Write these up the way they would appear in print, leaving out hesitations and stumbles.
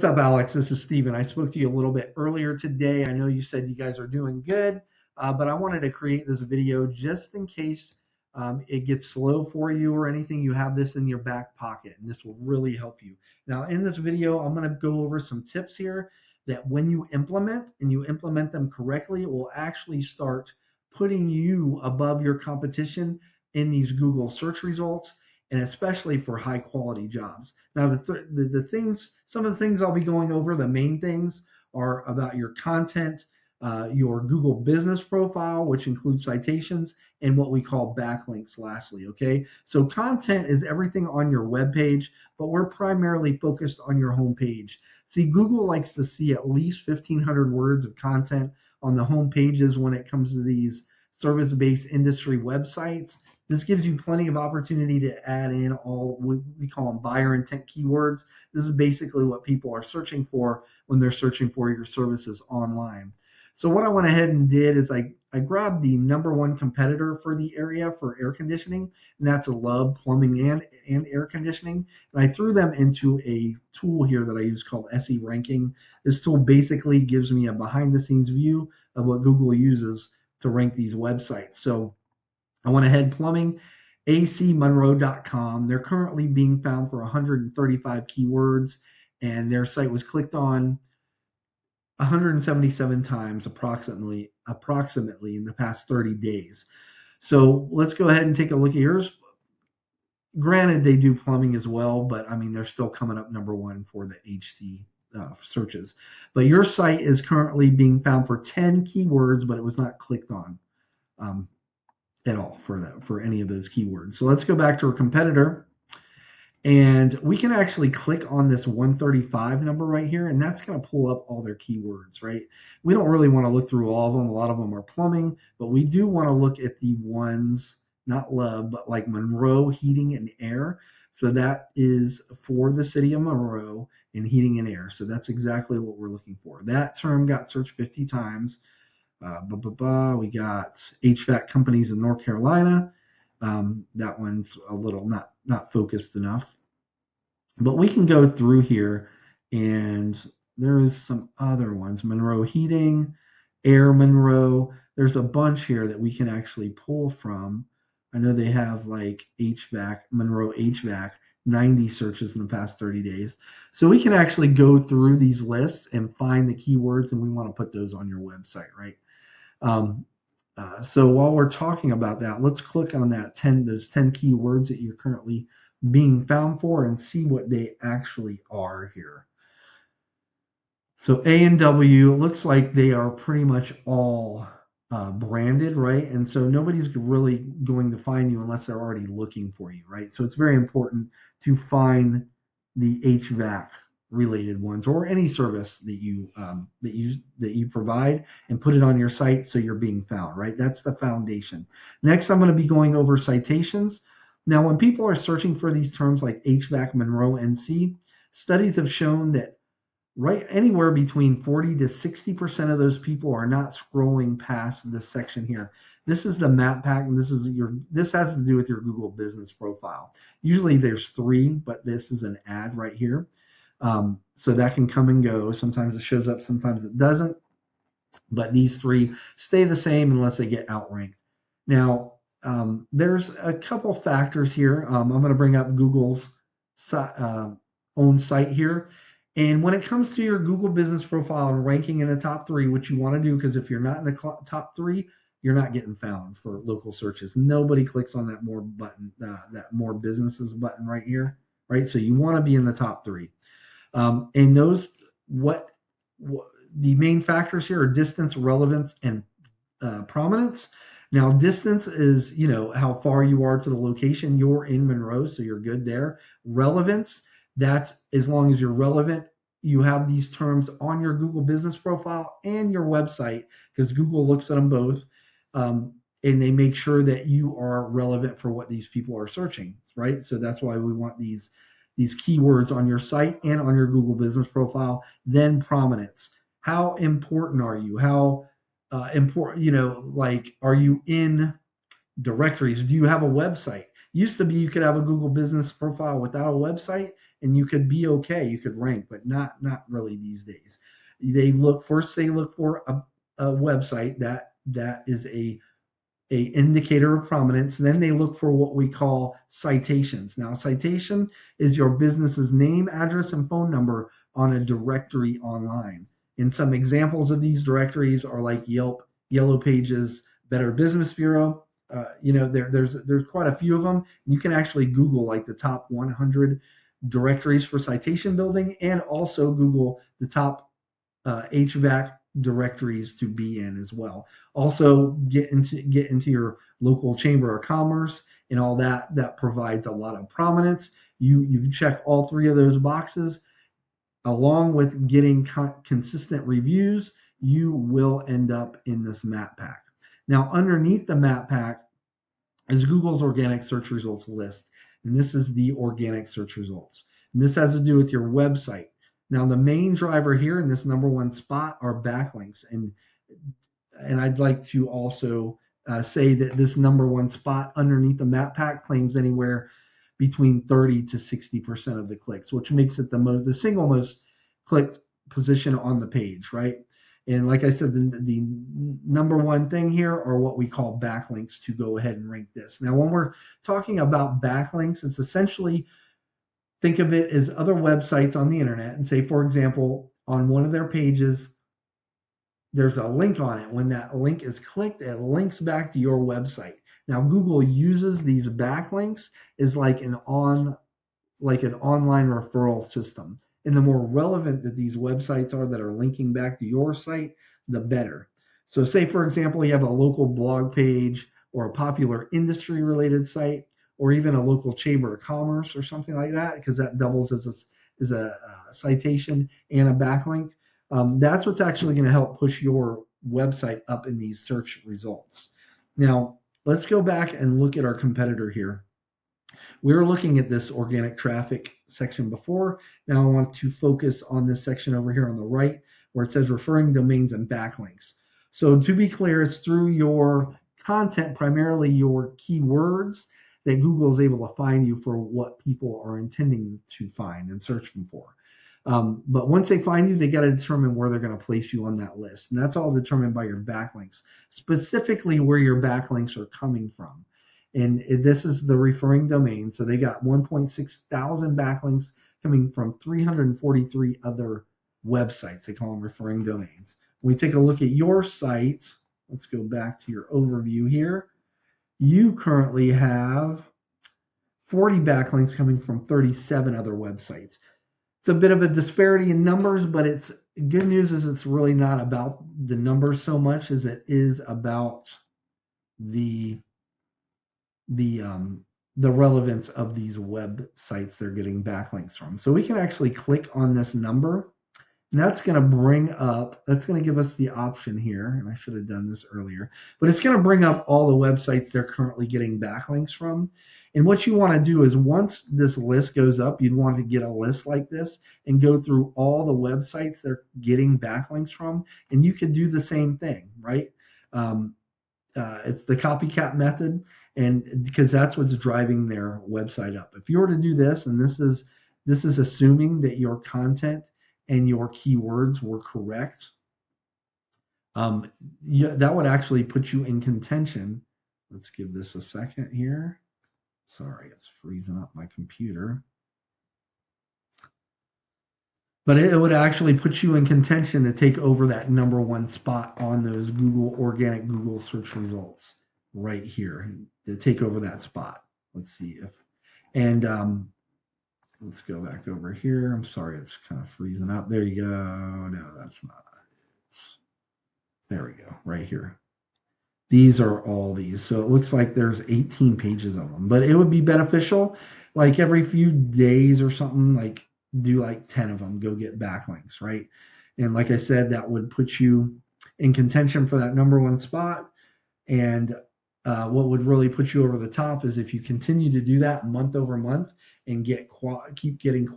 What's up, Alex? This is Steven. I spoke to you a little bit earlier today. I know you said you guys are doing good, but I wanted to create this video just in case it gets slow for you or anything. You have this in your back pocket, and this will really help you. Now, in this video, I'm going to go over some tips here that when you implement and you implement them correctly, it will actually start putting you above your competition in these Google search results and especially for high quality jobs. Now, the things, some of the things I'll be going over, the main things are about your content, your Google business profile, which includes citations, and what we call backlinks, lastly. Okay. So, content is everything on your web page, but we're primarily focused on your home page. See, Google likes to see at least 1,500 words of content on the home pages when it comes to these service based industry websites. This gives you plenty of opportunity to add in all we call them buyer intent keywords. This is basically what people are searching for when they're searching for your services online. So what I went ahead and did is I grabbed the number one competitor for the area for air conditioning, and that's Love Plumbing and Air Conditioning. And I threw them into a tool here that I use called SE Ranking. This tool basically gives me a behind the scenes view of what Google uses to rank these websites. So I went ahead plumbing, acmonroe.com. They're currently being found for 135 keywords, and their site was clicked on 177 times approximately in the past 30 days. So let's go ahead and take a look at yours. Granted, they do plumbing as well, but I mean, they're still coming up number one for the HC searches. But your site is currently being found for 10 keywords, but it was not clicked on. At all for any of those keywords. So let's go back to our competitor, and we can actually click on this 135 number right here, and that's going to pull up all their keywords, right? We don't really want to look through all of them. A lot of them are plumbing, but we do want to look at the ones, not Love, but like Monroe Heating and Air. So that is for the city of Monroe in heating and air. So that's exactly what we're looking for. That term got searched 50 times. We got HVAC companies in North Carolina. That one's a little not focused enough. But we can go through here, and there is some other ones. Monroe Heating, Air Monroe. There's a bunch here that we can actually pull from. I know they have like HVAC, Monroe HVAC, 90 searches in the past 30 days. So we can actually go through these lists and find the keywords, and we want to put those on your website, right? So while we're talking about that, let's click on those 10 keywords that you're currently being found for and see what they actually are here. So A and W, it looks like they are pretty much all branded, right? And so nobody's really going to find you unless they're already looking for you, right? So it's very important to find the HVAC related ones or any service that you provide and put it on your site so you're being found, right? That's the foundation. Next, I'm going to be going over citations. Now, when people are searching for these terms like HVAC Monroe NC, studies have shown that right anywhere between 40 to 60% of those people are not scrolling past this section here. This is the map pack, and this has to do with your Google business profile. Usually there's 3, but this is an ad right here. So that can come and go. Sometimes it shows up, sometimes it doesn't. But these 3 stay the same unless they get outranked. Now, there's a couple factors here. I'm going to bring up Google's own site here. And when it comes to your Google business profile and ranking in the top 3, what you want to do, because if you're not in the top 3, you're not getting found for local searches. Nobody clicks on that more button, that more businesses button right here, right? So you want to be in the top 3. And those what the main factors here are distance, relevance, and prominence. Now, distance is how far you are to the location. You're in Monroe, so you're good there. Relevance, that's as long as you're relevant. You have these terms on your Google business profile and your website because Google looks at them both, and they make sure that you are relevant for what these people are searching, right? So that's why we want these keywords on your site and on your Google business profile. Then prominence. How important are you? How important, like, are you in directories? Do you have a website? Used to be you could have a Google business profile without a website, and you could be okay, you could rank, but not really these days. They look for a website that is a indicator of prominence. And then they look for what we call citations. Now, a citation is your business's name, address, and phone number on a directory online. And some examples of these directories are like Yelp, Yellow Pages, Better Business Bureau. There's quite a few of them. You can actually Google like the top 100 directories for citation building, and also Google the top HVAC directories to be in as well. Also, get into your local chamber of commerce and all that. That provides a lot of prominence. You check all three of those boxes, along with getting consistent reviews. You will end up in this map pack. Now, underneath the map pack is Google's organic search results list, and this is the organic search results. And this has to do with your website. Now, the main driver here in this number one spot are backlinks, and I'd like to also say that this number one spot underneath the map pack claims anywhere between 30 to 60% of the clicks, which makes it the single most clicked position on the page, right? And like I said, the number one thing here are what we call backlinks to go ahead and rank this. Now, when we're talking about backlinks, it's essentially, think of it as other websites on the internet, and say, for example, on one of their pages, there's a link on it. When that link is clicked, it links back to your website. Now, Google uses these backlinks as like an online referral system. And the more relevant that these websites are that are linking back to your site, the better. So say, for example, you have a local blog page or a popular industry related site, or even a local chamber of commerce or something like that, because that doubles as a citation and a backlink. That's what's actually going to help push your website up in these search results. Now, let's go back and look at our competitor here. We were looking at this organic traffic section before. Now I want to focus on this section over here on the right where it says referring domains and backlinks. So to be clear, it's through your content, primarily your keywords, that Google is able to find you for what people are intending to find and search them for. But once they find you, they got to determine where they're going to place you on that list. And that's all determined by your backlinks, specifically where your backlinks are coming from. And this is the referring domain. So they got 1.6 thousand backlinks coming from 343 other websites. They call them referring domains. When we take a look at your site, let's go back to your overview here. You currently have 40 backlinks coming from 37 other websites. It's a bit of a disparity in numbers, but it's good news is it's really not about the numbers so much as it is about the relevance of these websites they're getting backlinks from. So we can actually click on this number, and that's going to give us the option here, and I should have done this earlier, but it's going to bring up all the websites they're currently getting backlinks from. And what you want to do is once this list goes up, you'd want to get a list like this and go through all the websites they're getting backlinks from, and you could do the same thing, right? It's the copycat method, and because that's what's driving their website up. If you were to do this, and this is assuming that your content and your keywords were correct, that would actually put you in contention. Let's give this a second here. Sorry, it's freezing up my computer. But it would actually put you in contention to take over that number one spot on those organic Google search results right here, to take over that spot. Let's see and let's go back over here. I'm sorry, it's kind of freezing up. There you go. No, that's not it. There we go, right here. These are all these. So it looks like there's 18 pages of them, but it would be beneficial, like every few days or something, like do like 10 of them, go get backlinks, right? And like I said, that would put you in contention for that number one spot. And what would really put you over the top is if you continue to do that month over month and keep getting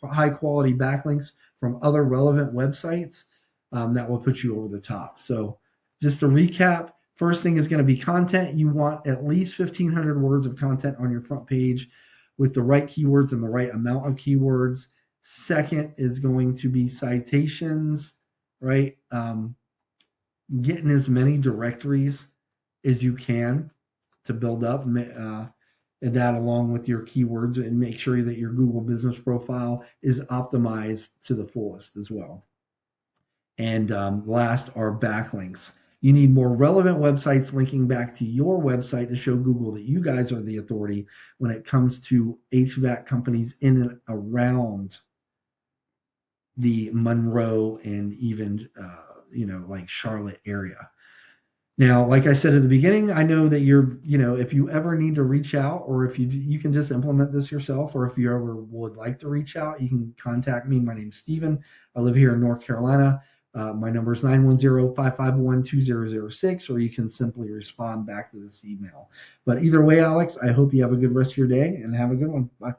high quality backlinks from other relevant websites, that will put you over the top. So just to recap, first thing is going to be content. You want at least 1,500 words of content on your front page with the right keywords and the right amount of keywords. Second is going to be citations, right? Getting as many directories as you can to build up and that along with your keywords, and make sure that your Google business profile is optimized to the fullest as well. And last are backlinks. You need more relevant websites linking back to your website to show Google that you guys are the authority when it comes to HVAC companies in and around the Monroe and even, like Charlotte area. Now, like I said at the beginning, I know that if you ever need to reach out, or if you can just implement this yourself, or if you ever would like to reach out, you can contact me. My name's Steven. I live here in North Carolina. My number is 910-551-2006, or you can simply respond back to this email. But either way, Alex, I hope you have a good rest of your day and have a good one. Bye.